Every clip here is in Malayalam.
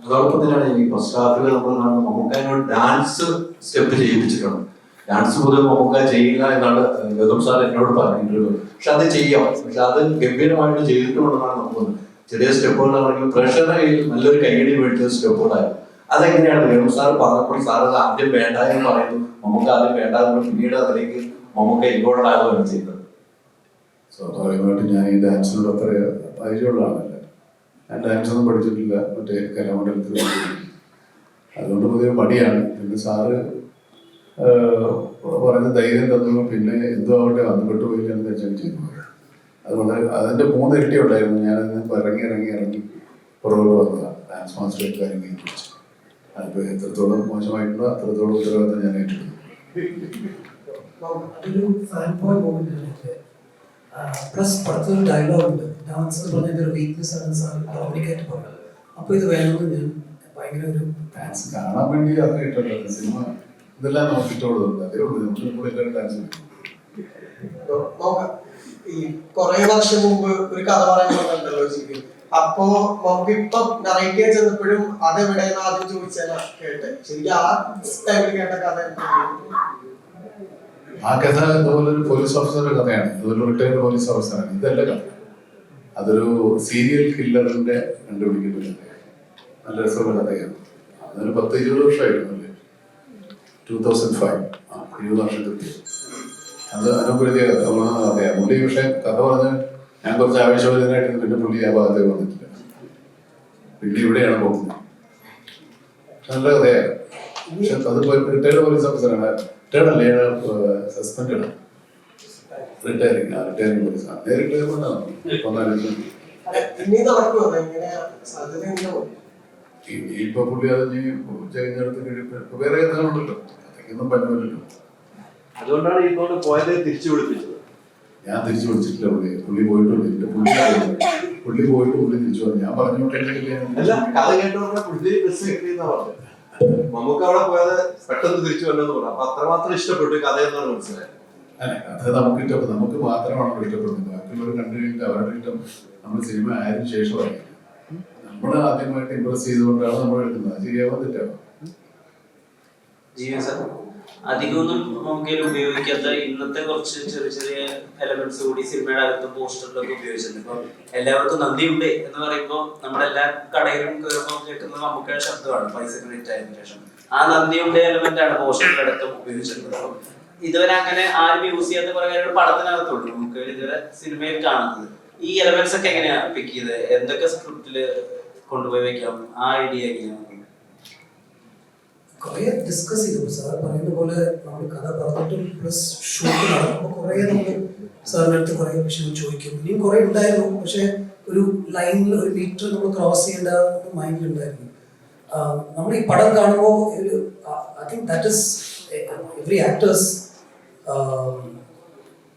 അതോടൊപ്പം തന്നെയാണ് ഈ ഫസ്റ്റ് ഹാഫിൽ നമ്മൾ കാണുന്നത് മമ്മൂക്കാനോട് ഡാൻസ് സ്റ്റെപ്പ് ചെയ്യിപ്പിച്ചിട്ടുണ്ട്. ഡാൻസ് പൊതുവെ മമ്മൂക്ക ചെയ്യില്ല എന്നാണ് ഗൗതം സാർ എന്നോട് പറഞ്ഞിട്ടുള്ളത്. പക്ഷെ അത് ചെയ്യാം, പക്ഷെ അത് ഗംഭീരമായിട്ട് ചെയ്തിട്ടുണ്ടെന്നാണ് നമുക്ക് ചെറിയ സ്റ്റെപ്പുകളാണെങ്കിൽ പ്രഷറിന്റെ കയ്യിൽ നല്ലൊരു കൈയടി മേടിച്ച സ്റ്റെപ്പുകളായിരുന്നു. അതെങ്ങനെയാണ് ഗൗതം സാർ പറഞ്ഞപ്പോൾ സാർ അത് ആദ്യം വേണ്ട എന്ന് പറയുന്നു, മമ്മൂക്ക ആദ്യം വേണ്ട എന്ന് പിന്നീട് അതിലേക്ക് മമ്മൂക്ക ഇൻവോൾവ് ആകുകയാണ് ചെയ്തത്. സ്വാഭാവികമായിട്ടും ഞാൻ ഈ ഡാൻസിനോട് അത്ര പരിചയമുള്ള ആളല്ല. ഞാൻ ഡാൻസൊന്നും പഠിച്ചിട്ടില്ല, മറ്റേ കലാമണ്ഡലത്തിൽ. അതുകൊണ്ട് പൊതുവെ മടിയാണ്. പിന്നെ സാറ് പറയുന്ന ധൈര്യം തന്നു. പിന്നെ എന്തോ ആവട്ടെ വന്നുപെട്ടു പോയില്ല എന്ന് വെച്ചാൽ ചെയ്തു. അതുകൊണ്ട് അതിൻ്റെ 3 ഇരട്ടി ഉണ്ടായിരുന്നു. ഞാനതിന് ഇറങ്ങി പുറകോട്ട് വന്നതാണ്. ഡാൻസ് മാസ്റ്ററായിട്ട് കാര്യങ്ങൾ പിടിച്ചു. അതിപ്പോൾ എത്രത്തോളം മോശമായിട്ടുണ്ടോ അത്രത്തോളം ഉത്തരവാദിത്തം ഞാൻ ഏറ്റെടുത്തു. പ്ലസ് പടത്തൊരു ഡയലോഗ് ഉണ്ട്, ഡാൻസ് എന്ന് പറഞ്ഞ ഒരു വീക്ക്നെസ് ആണ് സാർ ഡോമിനിക്കായിട്ട് പറഞ്ഞത്. അപ്പോൾ ഇത് വേണമെന്ന് ഞാൻ ഭയങ്കര ഒരു ഡാൻസ് കാണാൻ വേണ്ടി അത് ഇട്ടുള്ളത്. സിനിമ ഇതെല്ലാം നോക്കിയിട്ടുള്ളത് അതേ ഉള്ളൂ. നമുക്ക് എല്ലാവരും ഡാൻസ് ഈ കുറെ വർഷം മുമ്പ് ഒരു കഥ പറയാനുണ്ടല്ലോ ശരിക്കും. അപ്പോ നമുക്ക് ഇപ്പൊ നറേറ്റ് ചെന്നപ്പോഴും അതെവിടെയെന്ന് ആദ്യം ചോദിച്ചാൽ കേട്ടെ. ശരിക്കും ആ ടൈമിൽ കേട്ട കഥ ആ കഥ ഇതുപോലെ ഒരു പോലീസ് ഓഫീസറുടെ കഥയാണ്. ഇതുപോലെ റിട്ടയർഡ് പോലീസ് ഓഫീസറാണ്. ഇതല്ല കഥ. അതൊരു സീരിയൽ കില്ലറിന്റെ കണ്ടുപിടിക്കുന്ന കഥയാണ്. നല്ല രസമുള്ള കഥയാണ്. അതൊരു 10-20 വർഷമായിരുന്നു അല്ലേ. 2005 20 വർഷം കൃത്യം. അത് അനുപ്രത്യ കഥ പറയുന്ന കഥയാണ്. പുള്ളി പക്ഷെ കഥ പറഞ്ഞ് ഞാൻ കുറച്ച് ആവേശഭരിതനായിട്ട് പിന്നെ പുള്ളി ആ ഭാഗത്തേക്ക് വന്നിട്ടില്ല. പിന്നെ ഇവിടെയാണ് പോകുന്നത്. നല്ല കഥയാണ്. പക്ഷെ അത് റിട്ടയർഡ് പോലീസ് ഓഫീസറാണ്. റിട്ടയർഡ് അല്ലേ, സസ്പെൻഡ് റിട്ടയറിംഗ് പോലീസാണ്. നേരിട്ട് ഇപ്പൊ പുള്ളി അത് ചെയ്യുന്നിടത്ത് കഴിയുമ്പോ വേറെ കഥകളുണ്ടല്ലോ, അതൊന്നും പറ്റുമല്ലോ. അതുകൊണ്ടാണ് ഇപ്പോൾ പോയത് തിരിച്ചു വിളിപ്പിച്ചത്. ഞാൻ തിരിച്ചു വിളിച്ചിട്ടില്ല. പുള്ളി പോയിട്ടുണ്ട്. പുള്ളി പോയിട്ട് പുള്ളി തിരിച്ചു വന്നു. ഞാൻ അല്ല, കഥ കേട്ടോണ്ട് പുള്ളി ബസ് കിട്ടിയെന്നാ പറഞ്ഞത്. നമുക്ക് അവിടെ പോയത് പെട്ടെന്ന് തിരിച്ചു വരണമെന്ന് പറഞ്ഞു. അപ്പൊ അത്രമാത്രം ഇഷ്ടപ്പെട്ടു കഥ എന്നാണ് മനസ്സിലായത്. അല്ലെ, കഥ നമുക്ക് ഇഷ്ടപ്പെട്ടു. നമുക്ക് മാത്രമാണ് ഇഷ്ടപ്പെടുന്നത്. ബാക്കിയുള്ളവർ കണ്ടു കഴിഞ്ഞിട്ട് അവരുടെ ഇഷ്ടം നമ്മൾ സിനിമ ആയതിനു ശേഷമായി. നമ്മൾ ആദ്യമായിട്ട് ഇംപ്രസ് ചെയ്തുകൊണ്ടാണ് നമ്മൾ എടുക്കുന്നത്. അത് ശരിയാവാൻ തെറ്റാവും. അധികമൊന്നും നമുക്ക് ഉപയോഗിക്കാത്ത ഇന്നത്തെ കുറച്ച് ചെറിയ ചെറിയ എലമെന്റ്സ് കൂടി സിനിമയുടെ അകത്തും പോസ്റ്ററിലൊക്കെ ഉപയോഗിച്ചിട്ടുണ്ട്. ഇപ്പൊ എല്ലാവർക്കും നന്ദിയുണ്ട് എന്ന് പറയുമ്പോൾ നമ്മളെല്ലാ കടയിലും കയറുമ്പോൾ കേൾക്കുന്നത് നമുക്ക് ശബ്ദമാണ് പൈസ ക്രെഡിറ്റ് ആയതിനു ശേഷം. ആ നന്ദിയുടെ എലമെന്റ് ആണ് പോസ്റ്ററിന്റെ അടക്കം ഉപയോഗിച്ചിട്ടുള്ളത്. അപ്പം ഇതുവരെ അങ്ങനെ ആരും യൂസ് ചെയ്യാത്ത കുറെ കാര്യങ്ങൾ പടത്തിനകത്തുള്ളൂ നമുക്ക് ഇതുവരെ സിനിമയിൽ കാണുന്നത്. ഈ എലമെന്റ്സ് ഒക്കെ എങ്ങനെയാ പിക്ക് ചെയ്ത് എന്തൊക്കെ സ്ക്രിപ്റ്റില് കൊണ്ടുപോയി വെക്കാം? ആ ഐഡിയ എങ്ങനെയാണ്? കുറേ ഡിസ്കസ് ചെയ്തു. സാർ പറയുന്ന പോലെ നമ്മൾ കഥ പറഞ്ഞിട്ടും പ്ലസ് ഷൂട്ട് നടക്കുമ്പോൾ കുറേ നമ്മൾ സാറിൻ്റെ അടുത്ത് കുറേ വിഷയങ്ങൾ ചോദിക്കും. ഇനിയും കുറേ ഉണ്ടായിരുന്നു. പക്ഷേ ഒരു ലൈനിൽ ഒരു മീറ്റർ നമ്മൾ ക്രോസ് ചെയ്യേണ്ട മൈൻഡിലുണ്ടായിരുന്നു. നമ്മൾ ഈ പടം കാണുമ്പോൾ I think that is every actors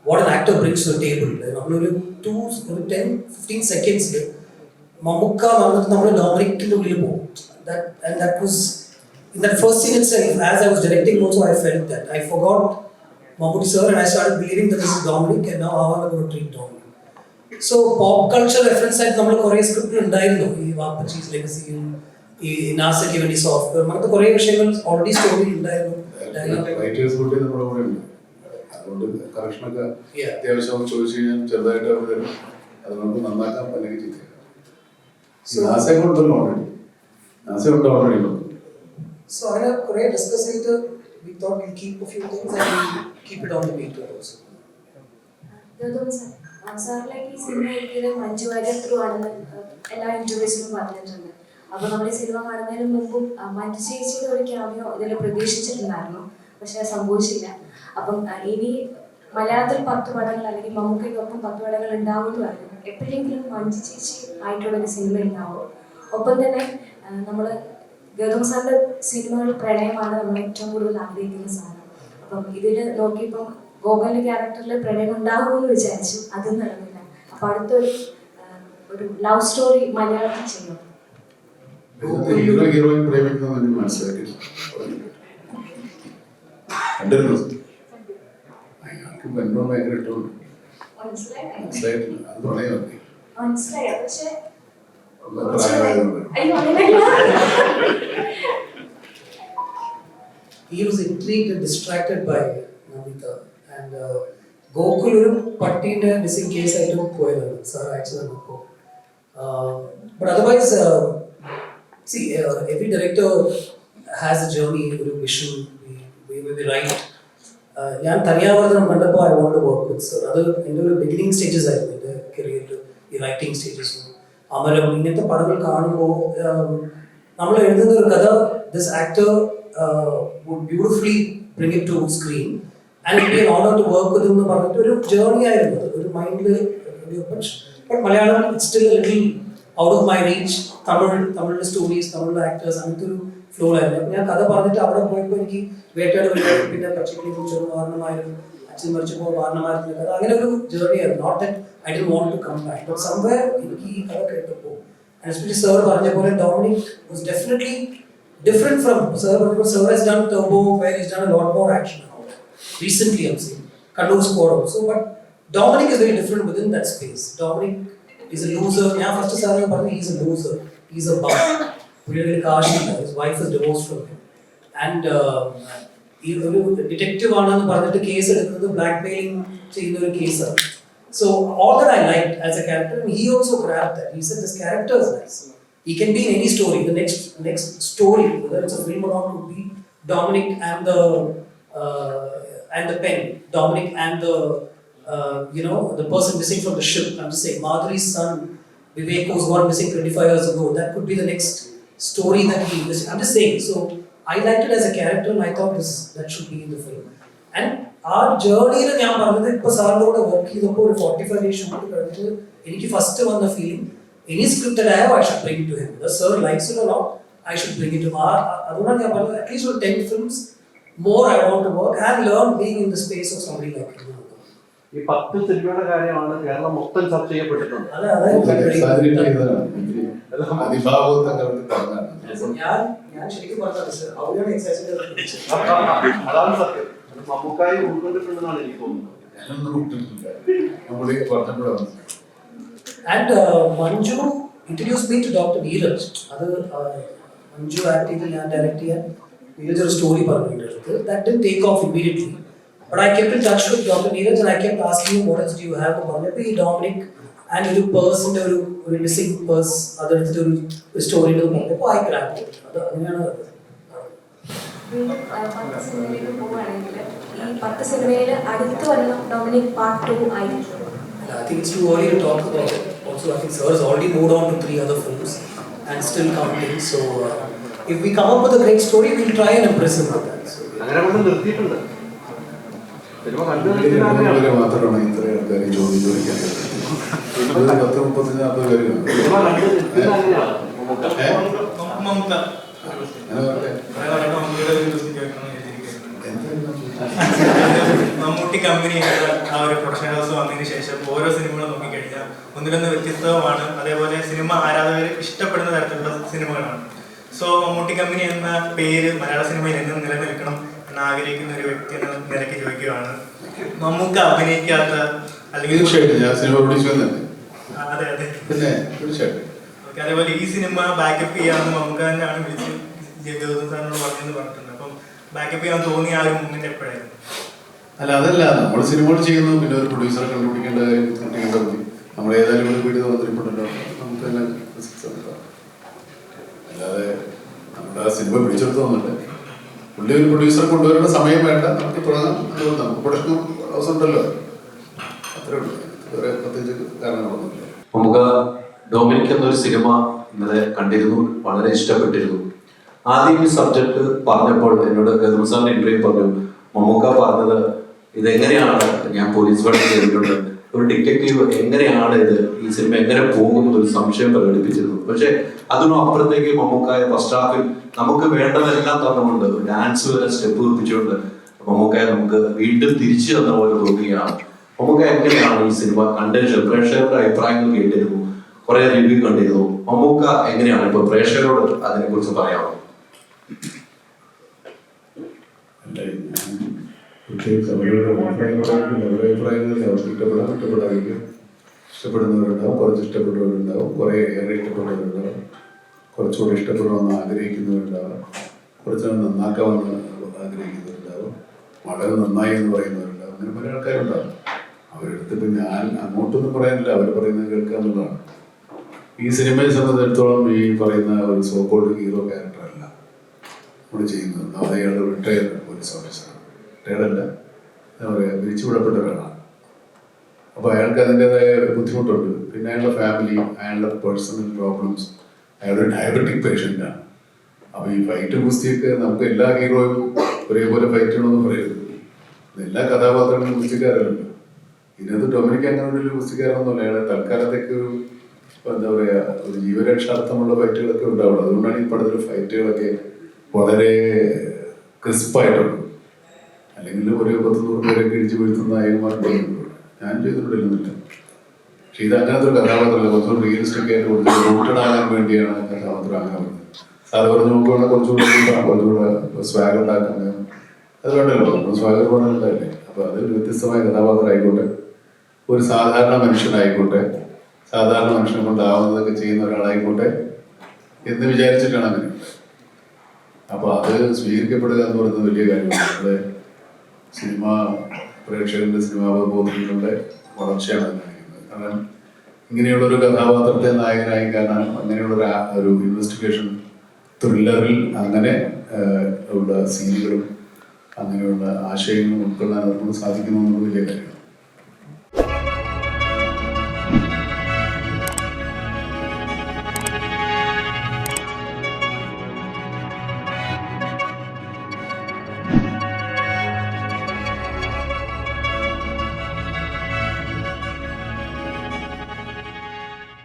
what an actor brings to table. നമ്മളൊരു 10-15 സെക്കൻഡ്സിൽ മമ്മൂക്ക വന്നിട്ട് നമ്മൾ ഡോമിനിക്കിൻ്റെ ഉള്ളിൽ പോകും. That was in that first scene itself. As I was directing also, I felt that I forgot Mammootty sir and I started believing that this is Dominic and now how am I going to treat Dominic. So pop culture reference ആയിട്ട് നമ്മൾ കുറേ സ്ക്രിപ്റ്റ് ഉണ്ടായിരുന്നു. ഈ വാപ്പച്ചീസ് ലെഗസിയും ഈ നാസയ്ക്ക് വേണ്ടി സോഫ്റ്റ്വെയർ അങ്ങനത്തെ കുറേ വിഷയങ്ങൾ ഓൾറെഡി സ്റ്റോറിയിൽ ഉണ്ടായിരുന്നു. അതുകൊണ്ട് കറക്ഷനൊക്കെ അത്യാവശ്യം ചോദിച്ചു കഴിഞ്ഞാൽ ചെറുതായിട്ട് അവർ തരും. അത് നമുക്ക് നന്നാക്കാൻ അല്ലെങ്കിൽ ചെയ്തേക്കാം. നാസയെ കൊണ്ടല്ലോ ഓൾറെഡി. നാസ ഉണ്ട് ഓൾറെഡി. So അങ്ങനെ കുറേ ഡിസ്കസ് ചെയ്ത് we thought we'll keep a few things and we'll keep it on the meter also. സാറിലേക്ക് ഈ സിനിമ എത്തിയത് മഞ്ജു വാര്യർ ത്രൂ ആണെന്ന് എല്ലാ ഇന്റർവ്യൂസിലും പറഞ്ഞിട്ടുണ്ട്. അപ്പോൾ നമ്മൾ ഈ സിനിമ കാണുന്നതിന് മുമ്പും മഞ്ജു ചേച്ചിയുടെ ഒരു ക്യാമിയോ ഇതിൽ പ്രതീക്ഷിച്ചിട്ടുണ്ടായിരുന്നു, പക്ഷെ സംഭവിച്ചില്ല. അപ്പം ഇനി മലയാളത്തിൽ 10 പടങ്ങൾ അല്ലെങ്കിൽ മമ്മൂക്കയ്ക്കൊപ്പം 10 പടങ്ങൾ ഉണ്ടാവുമെന്ന് പറഞ്ഞു. എപ്പോഴെങ്കിലും മഞ്ജു ചേച്ചി ആയിട്ടുള്ളൊരു സിനിമ ഉണ്ടാവും. ഒപ്പം തന്നെ നമ്മൾ ഗൗതം സാറിന്റെ സിനിമകൾ പ്രണയമാണ് നമ്മൾ ഏറ്റവും കൂടുതൽ ആഗ്രഹിക്കുന്ന സാധനം. അപ്പം ഇതിൽ നോക്കിയപ്പം ഗോകുലിന്റെ ക്യാരക്ടറിൽ പ്രണയം ഉണ്ടാകുമെന്ന് വിചാരിച്ചു, അതും നടന്നില്ല. അപ്പൊ അടുത്തൊരു ലവ് സ്റ്റോറി മലയാളത്തിൽ ചെയ്യണം. മനസ്സിലായി, പക്ഷെ അയ്യോ അങ്ങനെയല്ല. he was intrigued and distracted by Namita. And Gokul ഒരു പട്ടീൻ്റെ മിസ്സിംഗ് കേസ് ആയിട്ട് പോയതാണ് സാർ അയച്ചു തന്നപ്പോൾ. But otherwise, see, every director has a journey, ഒരു vision, we write. ഞാൻ തനിയാവർത്തനം കണ്ടപ്പോൾ I want to work with sir. അത് എൻ്റെ ഒരു ബിഗിനിങ് സ്റ്റേജസ് ആയിരുന്നു എൻ്റെ കരിയറിൽ, ഈ റൈറ്റിംഗ് സ്റ്റേജസ്. അമരം ഇങ്ങനത്തെ പടങ്ങൾ കാണുമ്പോൾ നമ്മൾ എഴുതുന്ന ഒരു കഥ, this actor would beautifully bring it to screen and it be an honour to work with എന്ന് പറഞ്ഞിട്ട് ഒരു ജേർണി ആയിരുന്നു അത്, ഒരു മൈൻഡിൽ. But Malayalam it's still little out of my reach. തമിഴിലെ സ്റ്റോറീസ്, തമിഴിലെ ആക്ടേഴ്സ്, അങ്ങനത്തെ ഒരു ഫ്ലോ ആയിരുന്നു. ഞാൻ കഥ പറഞ്ഞിട്ട് അവിടെ പോയപ്പോൾ എനിക്ക് വേട്ടയാട് വരും, പിന്നെ പച്ചക്കിളി കുറിച്ചൊരു വാരണമായിരുന്നു, അച്ഛൻ മരിച്ചപ്പോൾ വാരണമായിരുന്ന കഥ, അങ്ങനെ ഒരു ജേർണി ആയിരുന്നു. Not that I didn't want to come back, but somewhere എനിക്ക് ഈ കഥ കേട്ടപ്പോൾ, ആൻഡ് എസ്പെഷ്യലി സർ പറഞ്ഞ പോലെ Dominic was definitely different from sir. Sir has done Turbo, where he's done a lot more action now. Recently, I'm saying Kannur Squad also, but Dominic is very different within that space. Dominic is a loser. Yeah, first sir he's a loser. He's a bum. His wife is divorced from him, and he ഒരു ഡിറ്റക്റ്റീവ് ആണെന്ന് പറഞ്ഞിട്ട് കേസ് എടുക്കുന്നത് ബ്ലാക്ക്മെയിലിംഗ് ചെയ്യുന്ന ഒരു കേസാണ്. So all that I liked as a character, and he also grabbed that. He said this character is nice. He can be in any story. The next story, whether it's a film or not, could be Dominic and the pen, Dominic and the person missing from the ship. I'm just saying, Madhuri's son Vivek, who's gone missing 25 years ago. That could be the next story that he. I'm just saying. So I liked it as a character, and I thought that should be in the film. And our journey in ഞാൻ പറഞ്ഞത് ഇപ്പോൾ സാറിൻ്റെ കൂടെ വർക്ക് ചെയ്തപ്പോൾ ഒരു 45 days ഷൂട്ട് കഴിഞ്ഞിട്ട് എനിക്ക് ഫസ്റ്റ് വന്ന feeling, any script that I have, I should bring it to him. The sir likes it or not, I should bring it to him. അതുകൊണ്ടാണ് ഞാൻ പറഞ്ഞത് at least for 10 films more I want to work and learn being in the space of somebody like him. ഈ 10 സിനിമയുടെ കാര്യമാണ് കേരളം മൊത്തം ചർച്ച ചെയ്യപ്പെട്ടിട്ടുണ്ട്. ഞാൻ ശരിക്കും പറഞ്ഞത് സർ, അവരാണ് എക്സൈസ് അതാണ് സത്യം. മമ്മൂക്കായി ഉൾക്കൊണ്ടിട്ടുണ്ടെന്നാണ് എനിക്ക് തോന്നുന്നത്. And Manju introduced me to Dr. Neeraj. അത് Manju ആക്ട് ചെയ്ത് ഞാൻ ഡയറക്ട് ചെയ്യാൻ നീരജ് ഒരു സ്റ്റോറി പറഞ്ഞിട്ടുണ്ട്. That didn't take off immediately. But I kept in touch with Dr. Neeraj and I kept asking him, what else do you have to പറഞ്ഞപ്പോൾ ഈ Dominic and ഒരു പേഴ്സിൻ്റെ ഒരു മിസ്സിംഗ് പേഴ്സ് അതെടുത്തിട്ട് ഒരു സ്റ്റോറി പറഞ്ഞപ്പോൾ I grabbed it. അത് അങ്ങനെയാണ്. 10 സിനിമയിലേക്ക് പോവുകയാണെങ്കിൽ ഈ 10 സിനിമയിൽ അടുത്ത് വന്ന ഡൊമിനിക് പാർട്ട് 2 ആയിരിക്കും. I think it's too early to talk about it. Also, I think Sir has already moved on to 3 other films and still counting. So, if we come up with a great story, we'll try and impress him with that. അങ്ങനെ കൊണ്ട് നിർത്തിയിട്ടുണ്ട്. സിനിമ കണ്ടു മാത്രമാണ് ഇത്രയും ആൾക്കാർ ചോദിക്കാൻ 10-35 പേര് മമ്മൂട്ടി കമ്പനി ആ ഒരു പ്രൊഡക്ഷൻ ഹൗസ് വന്നതിന് ശേഷം ഓരോ സിനിമകളും നോക്കിക്കഴിഞ്ഞാൽ ഒന്നിലൊന്ന് വ്യത്യസ്തവുമാണ്. അതേപോലെ സിനിമ ആരാധകർ ഇഷ്ടപ്പെടുന്ന തരത്തിലുള്ള സിനിമകളാണ്. സോ മമ്മൂട്ടി കമ്പനി എന്ന പേര് മലയാള സിനിമയിൽ എന്നും നിലനിൽക്കണം എന്ന് ആഗ്രഹിക്കുന്ന ഒരു വ്യക്തി എന്ന നിലയ്ക്ക് ചോദിക്കുകയാണ്, മമ്മൂക്ക അഭിനയിക്കാത്ത അല്ലെങ്കിൽ അതെ അതെ ഓക്കെ, അതേപോലെ ഈ സിനിമ ബാക്കപ്പ് ചെയ്യാമെന്ന് മമ്മൂക്ക തന്നെയാണ് വിളിച്ച് ഗൗതം സാറിനോട് പറഞ്ഞെന്ന് പറഞ്ഞിട്ടുണ്ട്. അപ്പം ബാക്കപ്പ് ചെയ്യാൻ തോന്നിയ ആ ഒരു മൂമെന്റ് എപ്പോഴായിരുന്നു? അല്ല, അതല്ല, നമ്മൾ സിനിമകൾ ചെയ്യുന്നു, പിന്നെ ഒരു പ്രൊഡ്യൂസറെ കണ്ടുപിടിക്കേണ്ട കാര്യം കണ്ടുപിടിക്കേണ്ട മതി. നമ്മൾ ഏതായാലും ഒരു വീഡിയോ തോന്നിട്ടുണ്ടല്ലോ, നമുക്ക് തന്നെ അല്ലാതെ നമ്മുടെ ആ സിനിമ പിടിച്ചെടുത്തോന്നുണ്ട്. പുള്ളി ഒരു പ്രൊഡ്യൂസറെ കൊണ്ടുവരേണ്ട സമയം വേണ്ട, നമുക്ക് തുടങ്ങാം. നമുക്ക് പ്രൊഡക്ഷൻ ഹൗസ് ഉണ്ടല്ലോ, അത്രേ ഉള്ളൂ. വേറെ പ്രത്യേകിച്ച് കാരണങ്ങളൊന്നുമില്ല. നമുക്ക് ഡൊമിനിക് എന്നൊരു സിനിമ ഇന്നലെ കണ്ടിരുന്നു, വളരെ ഇഷ്ടപ്പെട്ടിരുന്നു. ആദ്യം ഈ സബ്ജക്ട് പറഞ്ഞപ്പോൾ എന്നോട് ഗൗതം സാറിന്റെ ഇന്റർവ്യൂ പറഞ്ഞു, മമ്മൂക്ക പറഞ്ഞത് ഇതെങ്ങനെയാണ്, ഞാൻ പോലീസ് വർക്ക് ചെയ്തിട്ടുണ്ട്, ഒരു ഡിറ്റക്റ്റീവ് എങ്ങനെയാണ് ഇത്, ഈ സിനിമ എങ്ങനെ പോകും എന്നൊരു സംശയം പ്രകടിപ്പിച്ചിരുന്നു. പക്ഷെ അതിനും അപ്പുറത്തേക്ക് മമ്മൂക്കായ ഫസ്റ്റ് ഹാഫിൽ നമുക്ക് വേണ്ടതെല്ലാം തന്നുകൊണ്ട്, ഡാൻസ് വരെ സ്റ്റെപ്പ് വെപ്പിച്ചുകൊണ്ട് മമ്മൂക്കായ നമുക്ക് വീണ്ടും തിരിച്ചു തന്ന പോലെ തോന്നുകയാണ്. മമ്മൂക്ക എങ്ങനെയാണ് ഈ സിനിമ കണ്ടതിന് പ്രേക്ഷകരുടെ അഭിപ്രായങ്ങൾ കേട്ടിരുന്നു, കുറെ റിവ്യൂ കണ്ടിരുന്നു. മമ്മൂക്ക എങ്ങനെയാണ് ഇപ്പൊ പ്രേക്ഷകരോട് അതിനെ കുറിച്ച് പറയാമോ? ഇഷ്ടപ്പെടുന്നവരുണ്ടാവും, കുറച്ച് ഇഷ്ടപ്പെടുന്നവരുണ്ടാവും, കുറെ ഏറെ ഇഷ്ടപ്പെടുന്നവരുണ്ടാവും, കുറച്ചുകൂടി ഇഷ്ടപ്പെടണമെന്ന് ആഗ്രഹിക്കുന്നവരുണ്ടാവും, കുറച്ച് നന്നാക്കാമെന്ന് ആഗ്രഹിക്കുന്നവരുണ്ടാവും, വളരെ നന്നായി എന്ന് പറയുന്നവരുണ്ടാവും, അങ്ങനെ പല ആൾക്കാരുണ്ടാവും. അവരെടുത്തിപ്പോൾ ഞാൻ അങ്ങോട്ടൊന്നും പറയാനില്ല, അവർ പറയുന്നത് കേൾക്കുക എന്നുള്ളതാണ്. ഈ സിനിമയെ സംബന്ധിച്ചിടത്തോളം ഈ പറയുന്ന ഒരു സോക്കോൾഡ് ഹീറോ ക്യാരക്ടറല്ല നമ്മൾ ചെയ്യുന്നത്. അയാൾ റിട്ടയർഡ് പോലീസ് ഓഫീസറാണ്, റിട്ടയർഡല്ല, എന്താ പറയുക, പിരിച്ചുവിടപ്പെട്ട ഒരാളാണ്. അപ്പോൾ അയാൾക്ക് അതിൻ്റെതായ ബുദ്ധിമുട്ടുണ്ട്. പിന്നെ അയാളുടെ ഫാമിലി, അയാളുടെ പേഴ്സണൽ പ്രോബ്ലംസ്, അയാളൊരു ഡയബറ്റിക് പേഷ്യൻ്റാണ്. അപ്പോൾ ഈ ഫൈറ്റ് ഗുസ്തിയൊക്കെ നമുക്ക് എല്ലാ ഹീറോയും ഒരേപോലെ ഫൈറ്റ് ചെയ്യണമെന്ന് പറയരുത്. എല്ലാ കഥാപാത്രങ്ങളും ഗുസ്തിക്കാരല്ലോ. ഇതിനകത്ത് ഡൊമിനിക് അങ്ങനെ ഒരു ഗുസ്തിക്കാരനൊന്നുമല്ല. അയാളെ തൽക്കാലത്തേക്ക് ഒരു എന്താ പറയുക, ഒരു ജീവരക്ഷാർത്ഥമുള്ള ഫൈറ്റുകളൊക്കെ ഉണ്ടാവുള്ളൂ. അതുകൊണ്ടാണ് ഈ പടത്തിൽ ഫൈറ്റുകളൊക്കെ വളരെ ക്രിസ്പായിട്ടുണ്ട്. അല്ലെങ്കിൽ ഒരു 10-100 പേരൊക്കെ ഇടിച്ചു വീഴ്ത്തുന്ന നായകന്മാരുണ്ട്. ഞാൻ ചെയ്തിട്ടില്ലെന്നില്ല. പക്ഷെ ഇത് അങ്ങനത്തെ ഒരു കഥാപാത്രമല്ല. കുറച്ചുകൂടി റിയലിസ്റ്റിക് ആയിട്ട് കുറച്ച് റൂട്ടഡ് ആകാൻ വേണ്ടിയാണ് കഥാപാത്രം അങ്ങനെ പറഞ്ഞത്. സാറ് പറഞ്ഞു നോക്കുകയാണെങ്കിൽ കുറച്ചുകൂടെ സ്വാഗതം ഉണ്ടാക്കാൻ അത് വേണ്ടല്ലോ, നമ്മൾ സ്വാഗതം പോകണമെന്നല്ലേ. അപ്പോൾ അതൊരു വ്യത്യസ്തമായ കഥാപാത്രം ആയിക്കോട്ടെ, ഒരു സാധാരണ മനുഷ്യനായിക്കോട്ടെ, സാധാരണ മനുഷ്യനെ കൊണ്ടാവുന്നതൊക്കെ ചെയ്യുന്ന ഒരാളായിക്കോട്ടെ എന്ന് വിചാരിച്ചിട്ടാണ് അങ്ങനെ. അപ്പോൾ അത് സ്വീകരിക്കപ്പെടുക എന്ന് പറയുന്നത് വലിയ കാര്യമാണ്. നമ്മുടെ സിനിമ പ്രേക്ഷകരുടെ സിനിമാബോധങ്ങളുടെ വളർച്ചയാണ് കാണിക്കുന്നത്. കാരണം ഇങ്ങനെയുള്ളൊരു കഥാപാത്രത്തെ നായകനായി കാണാൻ, അങ്ങനെയുള്ള ഒരു ഇൻവെസ്റ്റിഗേഷൻ ത്രില്ലറിൽ അങ്ങനെ ഉള്ള സീനുകളും അങ്ങനെയുള്ള ആശയങ്ങളും ഉൾക്കൊള്ളാൻ അതുകൊണ്ട് സാധിക്കുന്നു എന്നത് വലിയ കാര്യമാണ്.